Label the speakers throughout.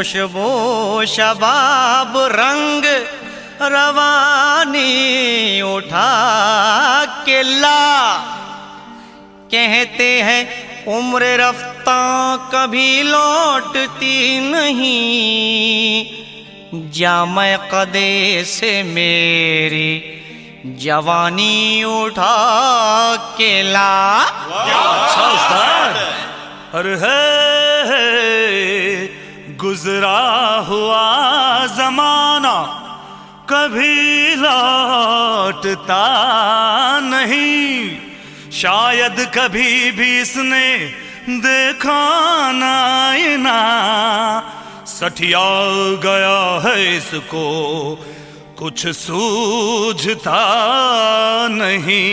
Speaker 1: खुशबू शबाब रंग रवानी उठा के ला। कहते हैं उम्र रफ्ता कभी लौटती नहीं, जामे कदे से मेरी जवानी उठा के ला।
Speaker 2: अच्छा उस्ताद। अरे है गुजरा हुआ जमाना कभी लौटता नहीं, शायद कभी भी इसने देखा ना, सठिया गया है इसको कुछ सूझता नहीं।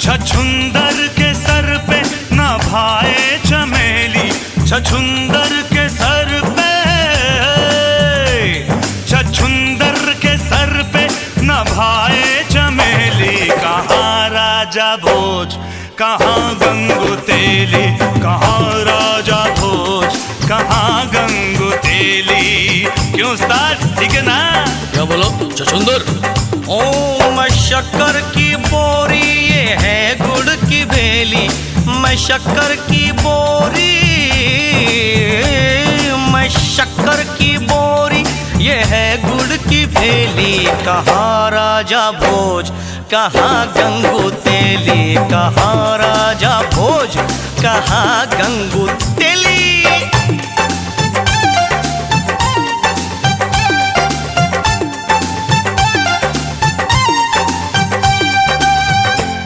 Speaker 2: छछुंदर के सर पे न भाए चमेली, छछुंदर के सर पे, छछुंदर के सर पे न भाए चमेली। कहाँ राजा भोज कहाँ गंगू तेली, कहाँ राजा भोज कहाँ गंगू तेली। क्यों उस्ताद ठीक है ना?
Speaker 3: क्या बोलो छछुंदर?
Speaker 1: ओ मैं शक्कर की बोरी ये है गुड़ की भेली, मैं शक्कर की बोरी, मैं शक्कर की बोरी ये है गुड़ की भेली। कहाँ राजा भोज कहाँ गंगू तेली, कहाँ राजा भोज कहाँ गंगू तेली।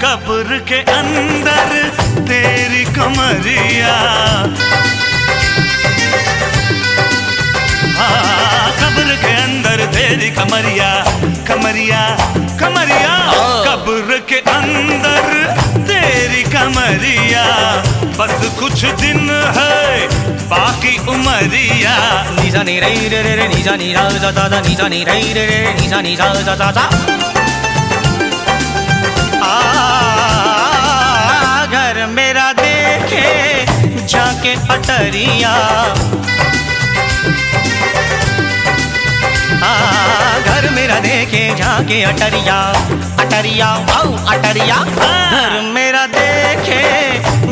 Speaker 2: कब्र के अंदर तेरी कमरिया, हाँ कब्र के अंदर तेरी कमरिया, कमरिया कमरिया। कब्र के अंदर तेरी कमरिया, बस कुछ दिन है बाकी उमरिया।
Speaker 1: निजा नी रे रे रे निजा नी रा जा जा, निजा नी रे रे रे निजा नी जा जा जा। घर मेरा देखे झांके अटरिया, घर मेरा देखे झांके अटरिया, अटरिया आओ अटरिया। घर मेरा देखे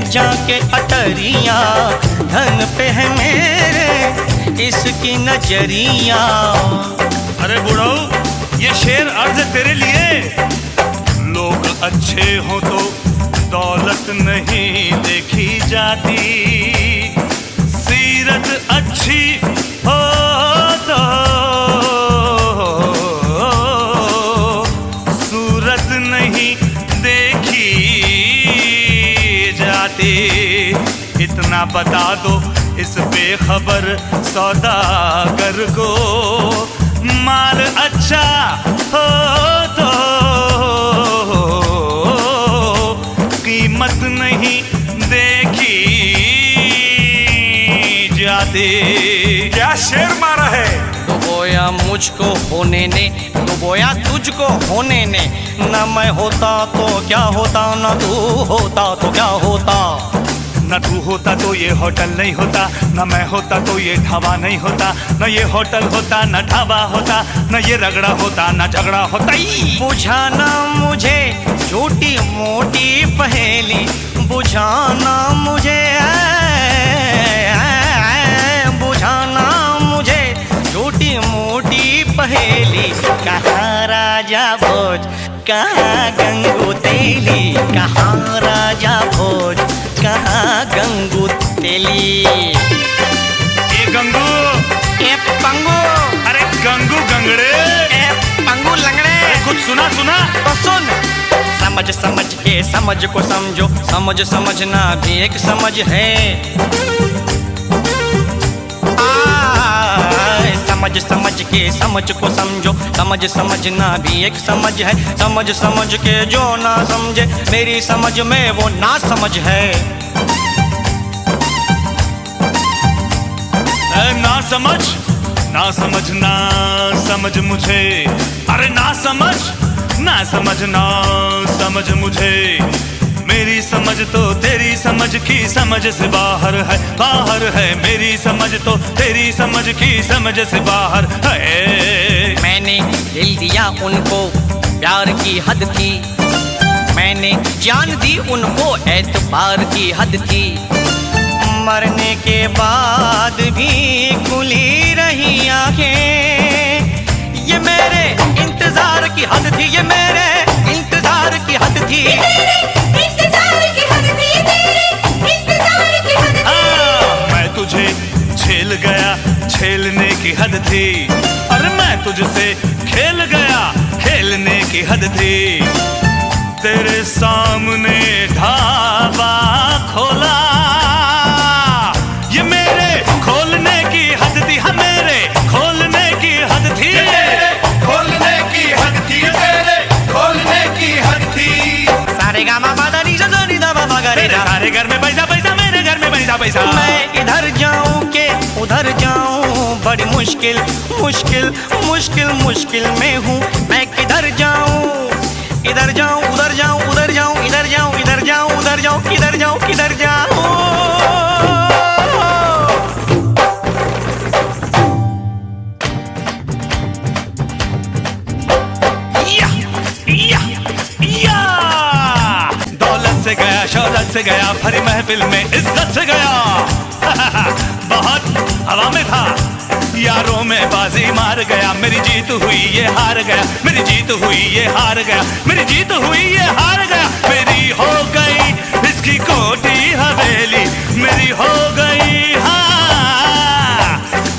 Speaker 1: झांके अटरिया, धन पे है मेरे इसकी नजरिया।
Speaker 2: अरे बुढ़ाऊ ये शेर अर्ज तेरे लिए। लोग अच्छे हो तो दौलत नहीं देखी जाती, सीरत अच्छी हो तो सूरत नहीं देखी जाती। इतना बता दो इस बेखबर सौदागर को, माल अच्छा हो तो कीमत नहीं देखी जाती। क्या शेर मारा है?
Speaker 1: डुबोया मुझको होने ने, डुबोया तुझको होने ने, न मैं होता तो क्या होता, न तू होता तो क्या होता।
Speaker 2: न तू होता तो ये होटल नहीं होता, न मैं होता तो ये ढाबा नहीं होता, न ये होटल होता न ढाबा होता, न ये रगड़ा होता न झगड़ा होता।
Speaker 1: बुझाना मुझे छोटी मोटी पहेली, बुझाना मुझे, बुझाना मुझे छोटी मोटी पहेली। कहाँ राजा भोज कहाँ गंगू तेली, कहाँ राजा भोज कहाँ गंगू तेली।
Speaker 2: ए गंगू,
Speaker 1: ए पंगू,
Speaker 2: अरे गंगू गंगड़े,
Speaker 1: ए पंगू लंगड़े।
Speaker 2: अरे कुछ सुना सुना
Speaker 1: तो सुन। समझ समझ के समझ को समझो, समझ समझना भी एक समझ है। समझ समझ के समझ को समझो, समझ समझना भी एक समझ है। समझ समझ के जो ना समझे मेरी समझ में वो ना समझ है।
Speaker 2: ना समझ ना समझना समझ मुझे, अरे ना समझ ना समझना समझ मुझे। मेरी समझ तो तेरी समझ की समझ से बाहर है, बाहर है। मेरी समझ तो तेरी समझ की समझ से बाहर है।
Speaker 1: मैंने दिल दिया उनको, प्यार की हद थी। मैंने जान दी उनको, एतबार की हद थी। मरने के बाद भी खुली रही आंखें, ये मेरे इंतजार की हद थी, ये मेरे इंतजार की हद थी।
Speaker 2: मैं तुझे झेल गया, झेलने की हद थी। अरे मैं तुझसे खेल गया, खेलने की हद थी। तेरे सामने ढाबा खोला, ये मेरे खोलने की हद थी। हाँ, मेरे खोलने की हद थी,
Speaker 4: खोलने की हद थी, तेरे खोलने की हद थी।
Speaker 1: सारे गामा पादा नी सा नी दा बाबा गा रे
Speaker 2: तेरे
Speaker 1: सा।
Speaker 2: सारे घर में पैसा पैसा, मेरे घर में पैसा पैसा।
Speaker 1: मैं इधर जाऊं के उधर जाऊं, बड़ी मुश्किल मुश्किल मुश्किल मुश्किल में हूँ। मैं किधर जाऊं, इधर जाऊं उधर जाऊं, उधर जाऊं इधर जाऊं, इधर जाऊं उधर जाऊं, किधर जाऊं किधर जाऊं।
Speaker 2: दौलत से गया, शौलत से गया, भरी महफिल में इज्जत से गया। बहुत हवा में था, यारों में बाजी मार गया। मेरी जीत हुई ये हार गया, मेरी जीत हुई ये हार गया, मेरी जीत हुई ये हार गया। मेरी हो गई इसकी कोठी हवेली, मेरी हो गई, हाँ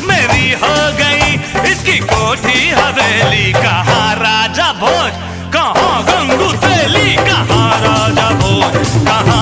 Speaker 2: मेरी हो गई इसकी कोठी हवेली। कहाँ राजा भोज, कहाँ गंगू तेली, कहाँ राजा भोज, कहाँ